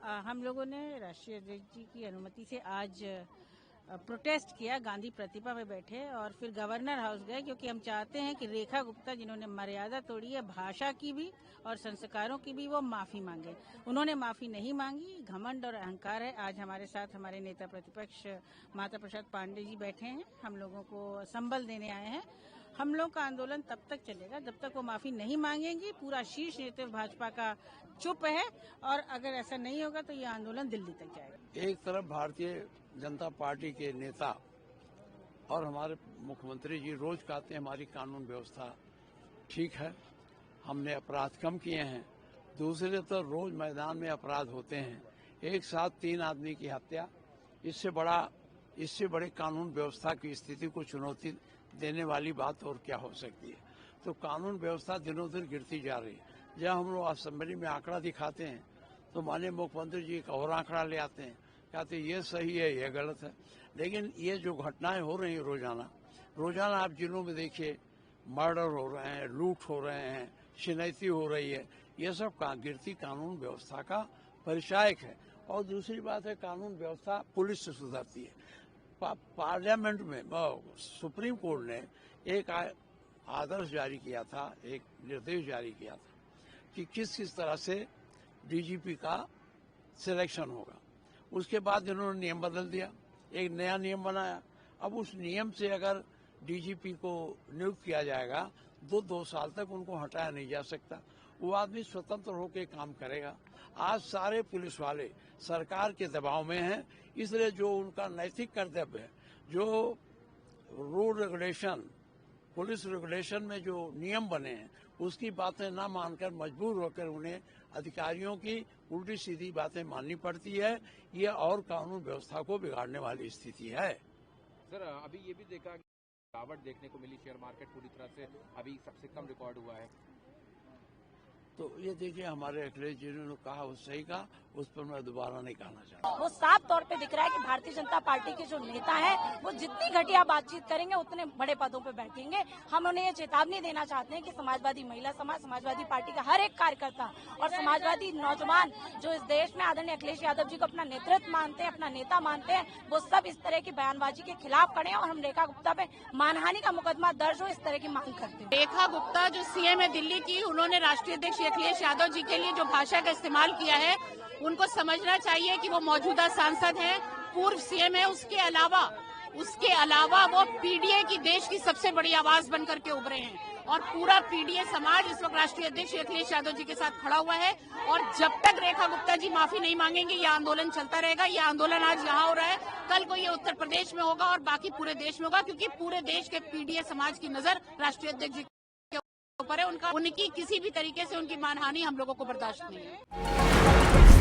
हम लोगों ने राष्ट्रीय अध्यक्ष जी की अनुमति से आज प्रोटेस्ट किया, गांधी प्रतिमा में बैठे और फिर गवर्नर हाउस गए, क्योंकि हम चाहते हैं कि रेखा गुप्ता जिन्होंने मर्यादा तोड़ी है भाषा की भी और संस्कारों की भी, वो माफी मांगे। उन्होंने माफी नहीं मांगी, घमंड और अहंकार है। आज हमारे साथ हमारे नेता प्रतिपक्ष माता प्रसाद पांडे जी बैठे हैं, हम लोगों को संबल देने आए हैं। हम लोग का आंदोलन तब तक चलेगा जब तक वो माफी नहीं मांगेंगी। पूरा शीर्ष नेतृत्व भाजपा का चुप है और अगर ऐसा नहीं होगा तो ये आंदोलन दिल्ली तक जाएगा। एक तरफ भारतीय जनता पार्टी के नेता और हमारे मुख्यमंत्री जी रोज कहते हैं हमारी कानून व्यवस्था ठीक है, हमने अपराध कम किए हैं। दूसरे तो रोज मैदान में अपराध होते हैं, एक साथ 3 आदमी की हत्या, इससे बड़े कानून व्यवस्था की स्थिति को चुनौती देने वाली बात और क्या हो सकती है। तो कानून व्यवस्था दिनों दिन गिरती जा रही है। जब हम लोग असेंबली में आंकड़ा दिखाते हैं तो माननीय मुख्यमंत्री जी एक और आंकड़ा ले आते हैं, कहते ये सही है, ये गलत है। लेकिन ये जो घटनाएं हो रही हैं रोजाना आप जिलों में देखिए, मर्डर हो रहे हैं, लूट हो रहे हैं, शिनैती हो रही है, ये सब गिरती कानून व्यवस्था का परिचायक है। और दूसरी बात है, कानून व्यवस्था पुलिस से सुधरती है। पार्लियामेंट में सुप्रीम कोर्ट ने एक आदर्श जारी किया था, एक निर्देश जारी किया था कि किस तरह से डीजीपी का सिलेक्शन होगा। उसके बाद इन्होंने नियम बदल दिया, एक नया नियम बनाया। अब उस नियम से अगर डीजीपी को नियुक्त किया जाएगा तो 2 साल तक उनको हटाया नहीं जा सकता, वो आदमी स्वतंत्र होकर काम करेगा। आज सारे पुलिस वाले सरकार के दबाव में हैं, इसलिए जो उनका नैतिक कर्तव्य है, जो रूल रेगुलेशन, पुलिस रेगुलेशन में जो नियम बने हैं, उसकी बातें ना मानकर मजबूर होकर उन्हें अधिकारियों की उल्टी सीधी बातें माननी पड़ती है। ये और कानून व्यवस्था को बिगाड़ने वाली स्थिति है। सर, अभी ये भी देखा गिरावट देखने को मिली, शेयर मार्केट पूरी तरह से अभी सबसे कम रिकॉर्ड हुआ है। तो ये देखिए, हमारे अखिलेश जी ने कहा वो सही कहा, उस पर मैं दोबारा नहीं कहना चाहता। वो साफ तौर पे दिख रहा है कि भारतीय जनता पार्टी के जो नेता हैं वो जितनी घटिया बातचीत करेंगे उतने बड़े पदों पे बैठेंगे। हम उन्हें ये चेतावनी देना चाहते हैं कि समाजवादी महिला समाज, समाजवादी पार्टी का हर एक कार्यकर्ता और समाजवादी नौजवान जो इस देश में आदरणीय अखिलेश यादव जी को अपना नेतृत्व मानते हैं, अपना नेता मानते हैं, वो सब इस तरह की बयानबाजी के खिलाफ खड़े हैं और हम रेखा गुप्ता पे मानहानि का मुकदमा दर्ज हो, इस तरह की मांग करते हैं। रेखा गुप्ता जो सीएम है दिल्ली की, उन्होंने राष्ट्रीय अध्यक्ष अखिलेश यादव जी के लिए जो भाषा का इस्तेमाल किया है, उनको समझना चाहिए कि वो मौजूदा सांसद हैं, पूर्व सीएम है। उसके अलावा वो पीडीए की देश की सबसे बड़ी आवाज बनकर के उभरे हैं और पूरा पीडीए समाज इस वक्त राष्ट्रीय अध्यक्ष अखिलेश यादव जी के साथ खड़ा हुआ है। और जब तक रेखा गुप्ता जी माफी नहीं मांगेंगे, ये आंदोलन चलता रहेगा। ये आंदोलन आज यहाँ हो रहा है, कल को ये उत्तर प्रदेश में होगा और बाकी पूरे देश में होगा, क्योंकि पूरे देश के पीडीए समाज की नजर राष्ट्रीय अध्यक्ष जी पर है। उनकी किसी भी तरीके से उनकी मानहानि हम लोगों को बर्दाश्त नहीं है।